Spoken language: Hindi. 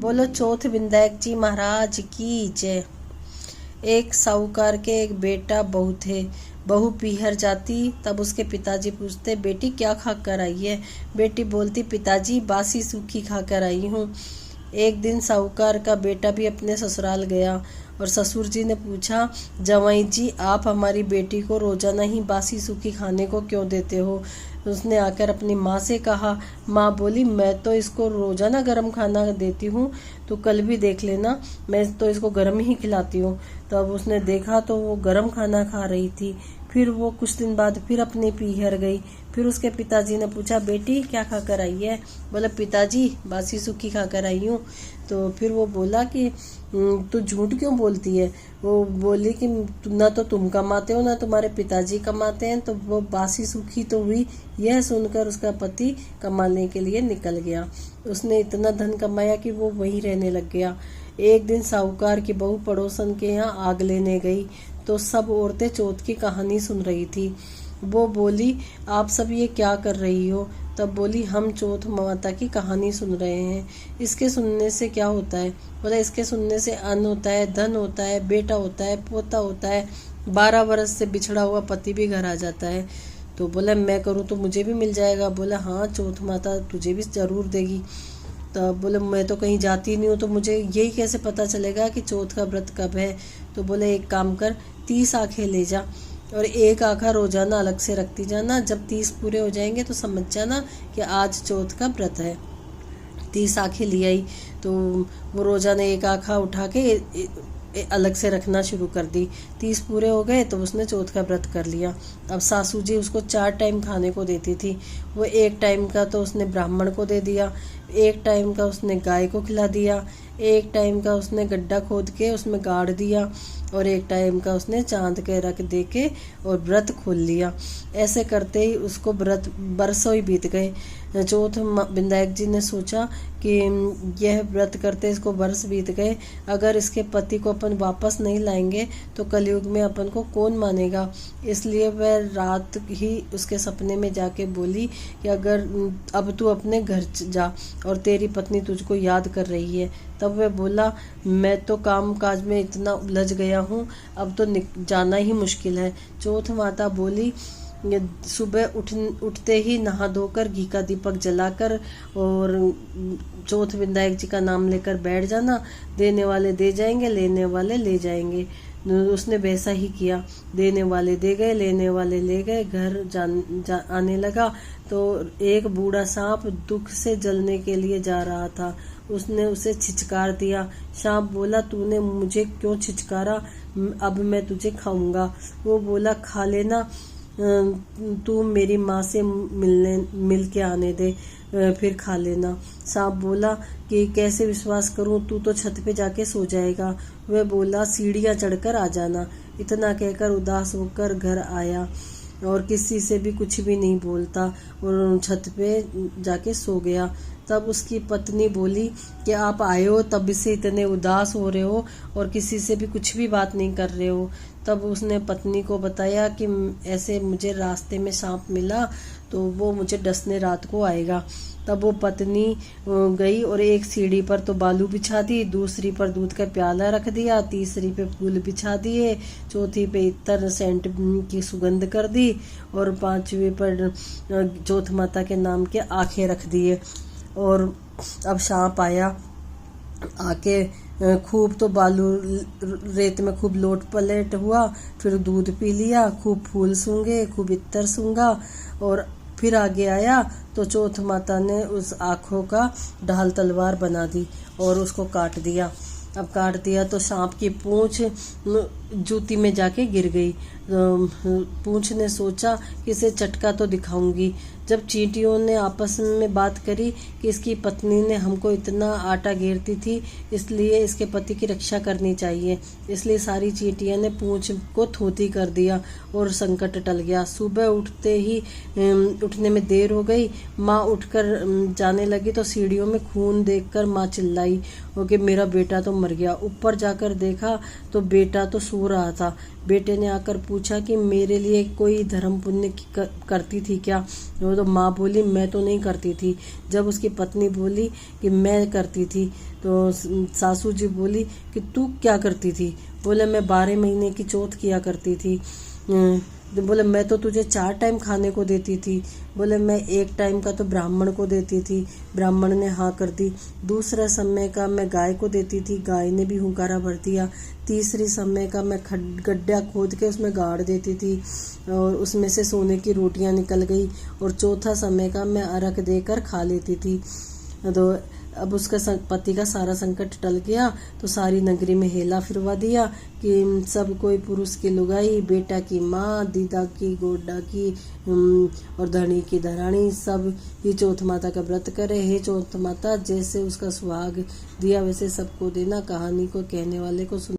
बोलो चौथ विनायक जी महाराज की जय। एक साहूकार के एक बेटा बहू थे। बहू पीहर जाती तब उसके पिताजी पूछते, बेटी क्या खा कर आई है? बेटी बोलती, पिताजी बासी सूखी खा कर आई हूँ। एक दिन साहूकार का बेटा भी अपने ससुराल गया और ससुर जी ने पूछा, जवाई जी आप हमारी बेटी को रोजाना ही बासी सूखी खाने को क्यों देते हो? उसने आकर अपनी माँ से कहा। माँ बोली, मैं तो इसको रोजाना गर्म खाना देती हूँ, तो कल भी देख लेना, मैं तो इसको गर्म ही खिलाती हूँ। तब उसने देखा तो वो गर्म खाना खा रही थी। फिर वो कुछ दिन बाद फिर अपने पीहर गई। फिर उसके पिताजी ने पूछा, बेटी क्या खा कर आई है? बोला, पिताजी बासी सूखी खा कर आई हूँ। तो फिर वो बोला कि तू झूठ क्यों बोलती है? वो बोली कि ना तो तुम कमाते हो ना तुम्हारे पिताजी कमाते हैं, तो वो बासी सूखी तो हुई। यह सुनकर उसका पति कमाने के लिए निकल गया। उसने इतना धन कमाया कि वो वहीं रहने लग गया। एक दिन साहूकार की बहू पड़ोसन के यहाँ आग लेने गई तो सब औरतें चौथ की कहानी सुन रही थी। वो बोली, आप सब ये क्या कर रही हो? तब बोली, हम चौथ माता की कहानी सुन रहे हैं। इसके सुनने से क्या होता है? बोला, इसके सुनने से अन्न होता है, धन होता है, बेटा होता है, पोता होता है, 12 वर्ष से बिछड़ा हुआ पति भी घर आ जाता है। तो बोला, मैं करूँ तो मुझे भी मिल जाएगा। बोला, हाँ चौथ माता तुझे भी जरूर देगी। तब बोले, मैं तो कहीं जाती नहीं हूँ, तो मुझे यही कैसे पता चलेगा कि चौथ का व्रत कब है? तो बोले, एक काम कर, 30 आंखें ले जा और एक आँखा रोजाना अलग से रखती जाना। जब 30 पूरे हो जाएंगे तो समझ जाना कि आज चौथ का व्रत है। 30 आंखें ले आई तो वो रोजाना एक आँखा उठा के अलग से रखना शुरू कर दी। 30 पूरे हो गए तो उसने चौथ का व्रत कर लिया। अब सासू जी उसको 4 टाइम खाने को देती थी। वो एक टाइम का तो उसने ब्राह्मण को दे दिया, एक टाइम का उसने गाय को खिला दिया, एक टाइम का उसने गड्ढा खोद के उसमें गाड़ दिया और एक टाइम का उसने चांद के रख दे के और व्रत खोल लिया। ऐसे करते ही उसको व्रत बरसों ही बीत गए। चौथ विनायक जी ने सोचा कि यह व्रत करते इसको बरस बीत गए, अगर इसके पति को अपन वापस नहीं लाएंगे तो कलयुग में अपन को कौन मानेगा। इसलिए वह रात ही उसके सपने में जाके बोली कि अगर अब तू अपने घर जा और तेरी पत्नी तुझको याद कर रही है। तब वह बोला, मैं तो काम काज में इतना उलझ गया हूँ, अब तो जाना ही मुश्किल है। चौथ माता बोली, सुबह उठते ही नहा धोकर घी का दीपक जलाकर और चौथ विनायक जी का नाम लेकर बैठ जाना। देने वाले दे जाएंगे, लेने वाले ले जाएंगे। उसने वैसा ही किया। देने वाले दे गए, लेने वाले ले गए। घर आने लगा तो एक बूढ़ा सांप दुख से जलने के लिए जा रहा था। उसने उसे छिचकार दिया। सांप बोला, तूने मुझे क्यों छिचकारा? अब मैं तुझे खाऊंगा। वो बोला, खा लेना, तू मेरी माँ से मिल के आने दे, फिर खा लेना। सांप बोला कि कैसे विश्वास करूं, तू तो छत पे जाके सो जाएगा। वह बोला, सीढ़ियाँ चढ़कर आ जाना। इतना कहकर उदास होकर घर आया और किसी से भी कुछ भी नहीं बोलता और छत पे जाके सो गया। तब उसकी पत्नी बोली कि आप आए हो तब से इतने उदास हो रहे हो और किसी से भी कुछ भी बात नहीं कर रहे हो। तब उसने पत्नी को बताया कि ऐसे मुझे रास्ते में सांप मिला तो वो मुझे डसने रात को आएगा। तब वो पत्नी गई और एक सीढ़ी पर तो बालू बिछा दी, दूसरी पर दूध का प्याला रख दिया, तीसरी पे फूल बिछा दिए, चौथी पे इत्र सेंट की सुगंध कर दी और 5वीं पर चौथ माता के नाम के आंखें रख दिए। और अब सांप आया, आके खूब तो बालू रेत में खूब लोट पलट हुआ, फिर दूध पी लिया, खूब फूल सूंघे, खूब इत्र सूंघा और फिर आगे आया तो चौथ माता ने उस आँखों का ढाल तलवार बना दी और उसको काट दिया। अब काट दिया तो सांप की पूंछ जूती में जाके गिर गई। पूंछ ने सोचा कि इसे चटका तो दिखाऊंगी। जब चींटियों ने आपस में बात करी कि इसकी पत्नी ने हमको इतना आटा घेरती थी, इसलिए इसके पति की रक्षा करनी चाहिए। इसलिए सारी चींटियां ने पूंछ को थोती कर दिया और संकट टल गया। सुबह उठने में देर हो गई। माँ उठकर जाने लगी तो सीढ़ियों में खून देखकर माँ चिल्लाई कि मेरा बेटा तो मर गया। ऊपर जाकर देखा तो बेटा तो सो रहा था। बेटे ने आकर पूछा कि मेरे लिए कोई धर्म पुण्य करती थी क्या? वो तो माँ बोली मैं तो नहीं करती थी। जब उसकी पत्नी बोली कि मैं करती थी तो सासू जी बोली कि तू क्या करती थी? बोले मैं 12 महीने की चौथ किया करती थी। बोले मैं तो तुझे 4 टाइम खाने को देती थी। बोले मैं 1 टाइम का तो ब्राह्मण को देती थी। ब्राह्मण ने हाँ कर दी। दूसरा समय का मैं गाय को देती थी, गाय ने भी हुंकारा भर दिया। तीसरी समय का मैं गड्ढा खोद के उसमें गाड़ देती थी और उसमें से सोने की रोटियां निकल गई। और चौथा समय का मैं अर्घ देकर खा लेती थी। तो अब उसका पति का सारा संकट टल गया तो सारी नगरी में हेला फिरवा दिया कि सब कोई पुरुष की लुगाई, बेटा की माँ, दीदा की, गोडा की और धनी की धरानी सब ही चौथ माता का व्रत करे। हे चौथ माता, जैसे उसका सुहाग दिया वैसे सबको देना। कहानी को कहने वाले को सुन